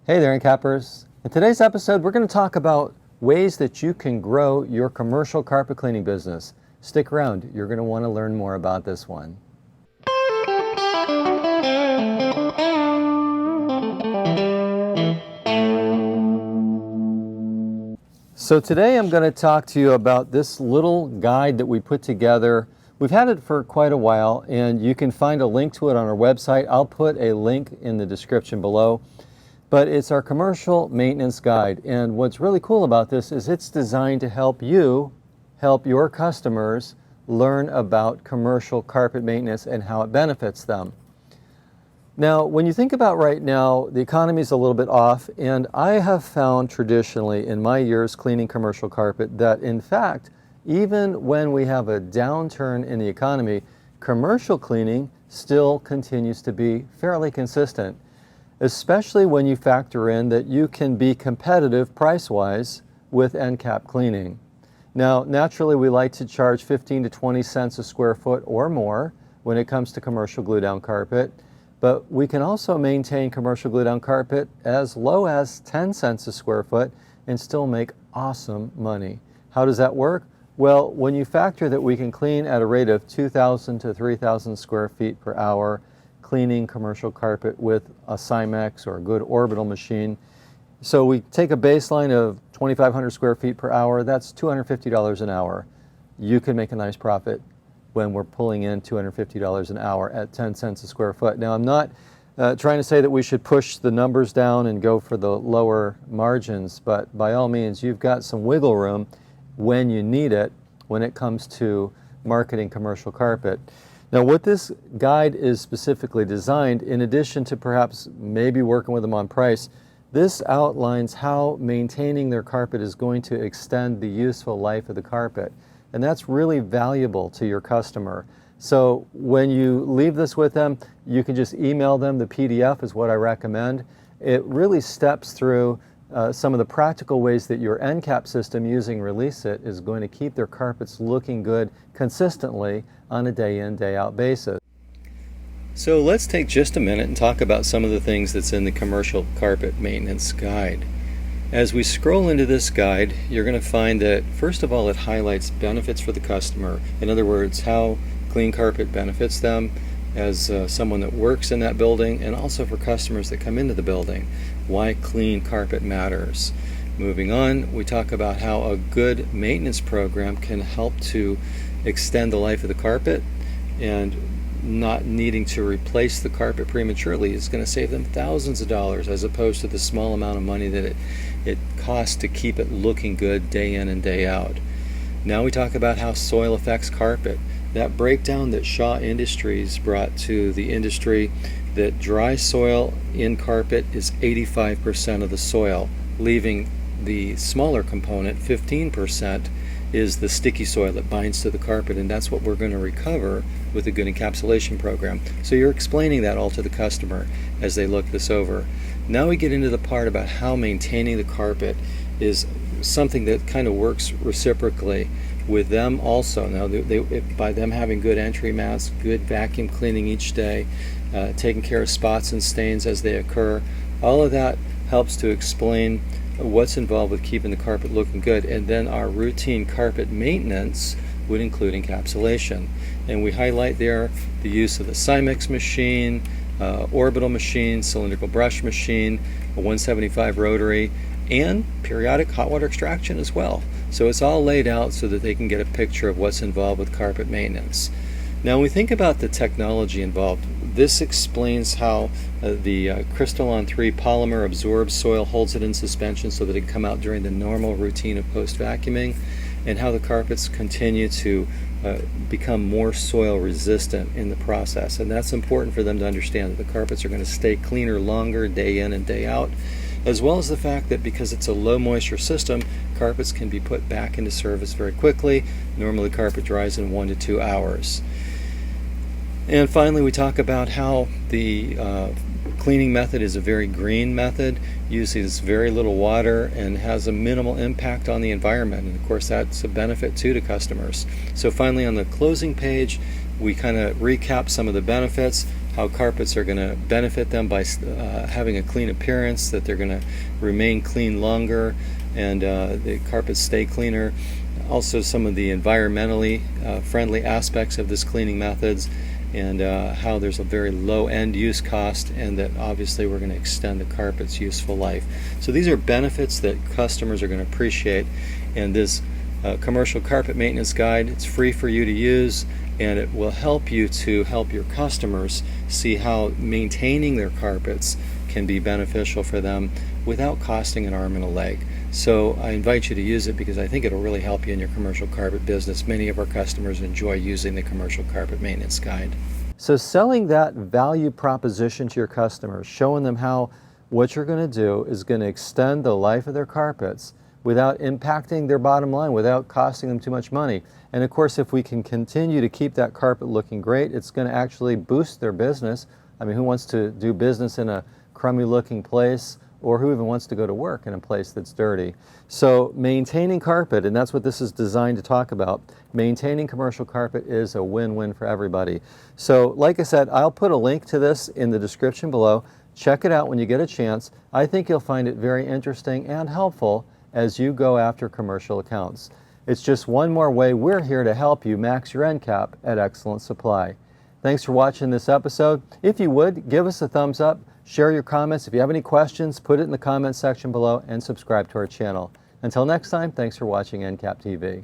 Hey there, Encappers. In today's episode, we're going to talk about ways that you can grow your commercial carpet cleaning business. Stick around, you're going to want to learn more about this one. So today I'm going to talk to you about this little guide that we put together. We've had it for quite a while, and you can find a link to it on our website. I'll put a link in the description below. But it's our commercial maintenance guide, and what's really cool about this is it's designed to help you help your customers learn about commercial carpet maintenance and how it benefits them. Now, when you think about right now, the economy is a little bit off, and I have found traditionally in my years cleaning commercial carpet that in fact, even when we have a downturn in the economy, commercial cleaning still continues to be fairly consistent, especially when you factor in that you can be competitive price-wise with end cap cleaning. Now, naturally, we like to charge 15 to 20 cents a square foot or more when it comes to commercial glue-down carpet, but we can also maintain commercial glue-down carpet as low as 10 cents a square foot and still make awesome money. How does that work? Well, when you factor that we can clean at a rate of 2,000 to 3,000 square feet per hour, cleaning commercial carpet with a Cymex or a good orbital machine. So we take a baseline of 2,500 square feet per hour, that's $250 an hour. You can make a nice profit when we're pulling in $250 an hour at 10 cents a square foot. Now, I'm not trying to say that we should push the numbers down and go for the lower margins, but by all means, you've got some wiggle room when you need it when it comes to marketing commercial carpet. Now, what this guide is specifically designed, in addition to perhaps maybe working with them on price, this outlines how maintaining their carpet is going to extend the useful life of the carpet. And that's really valuable to your customer. So when you leave this with them, you can just email them. The PDF is what I recommend. It really steps through some of the practical ways that your end cap system using Releasit is going to keep their carpets looking good consistently on a day in, day out basis. So let's take just a minute and talk about some of the things that's in the commercial carpet maintenance guide. As we scroll into this guide, you're going to find that first of all it highlights benefits for the customer. In other words, how clean carpet benefits them as someone that works in that building, and also for customers that come into the building, why clean carpet matters. Moving on, we talk about how a good maintenance program can help to extend the life of the carpet, and not needing to replace the carpet prematurely is going to save them thousands of dollars as opposed to the small amount of money that it costs to keep it looking good day in and day out. Now we talk about how soil affects carpet. That breakdown that Shaw Industries brought to the industry, that dry soil in carpet is 85% of the soil, leaving the smaller component, 15%, is the sticky soil that binds to the carpet, and that's what we're going to recover with a good encapsulation program. So you're explaining that all to the customer as they look this over. Now we get into the part about how maintaining the carpet is something that kind of works reciprocally with them also. Now, by them having good entry mats, good vacuum cleaning each day, taking care of spots and stains as they occur, all of that helps to explain what's involved with keeping the carpet looking good. And then our routine carpet maintenance would include encapsulation. And we highlight there the use of the Cymex machine, orbital machine, cylindrical brush machine, a 175 rotary, and periodic hot water extraction as well. So it's all laid out so that they can get a picture of what's involved with carpet maintenance. Now, when we think about the technology involved, this explains how the Crystalon 3 polymer absorbs soil, holds it in suspension so that it can come out during the normal routine of post-vacuuming, and how the carpets continue to become more soil resistant in the process. And that's important for them to understand, that the carpets are going to stay cleaner longer day in and day out, as well as the fact that because it's a low moisture system, carpets can be put back into service very quickly. Normally carpet dries in 1 to 2 hours. And finally, we talk about how the cleaning method is a very green method, uses very little water, and has a minimal impact on the environment. And of course, that's a benefit too to customers. So finally, on the closing page, we kind of recap some of the benefits, how carpets are going to benefit them by having a clean appearance, that they're going to remain clean longer, and the carpets stay cleaner. Also some of the environmentally friendly aspects of this cleaning methods, and how there's a very low end use cost, and that obviously we're going to extend the carpet's useful life. So these are benefits that customers are going to appreciate, and this commercial carpet maintenance guide, it's free for you to use, and it will help you to help your customers see how maintaining their carpets can be beneficial for them without costing an arm and a leg. So I invite you to use it because I think it'll really help you in your commercial carpet business. Many of our customers enjoy using the commercial carpet maintenance guide. So selling that value proposition to your customers, showing them how what you're going to do is going to extend the life of their carpets without impacting their bottom line, without costing them too much money. And of course, if we can continue to keep that carpet looking great, it's going to actually boost their business. I mean, who wants to do business in a crummy looking place, or who even wants to go to work in a place that's dirty? So maintaining carpet, and that's what this is designed to talk about, maintaining commercial carpet is a win-win for everybody. So like I said, I'll put a link to this in the description below. Check it out when you get a chance. I think you'll find it very interesting and helpful as you go after commercial accounts. It's just one more way we're here to help you max your end cap at Excellent Supply. Thanks for watching this episode. If you would, give us a thumbs up, share your comments. If you have any questions, put it in the comments section below, and subscribe to our channel. Until next time, thanks for watching NCAP TV.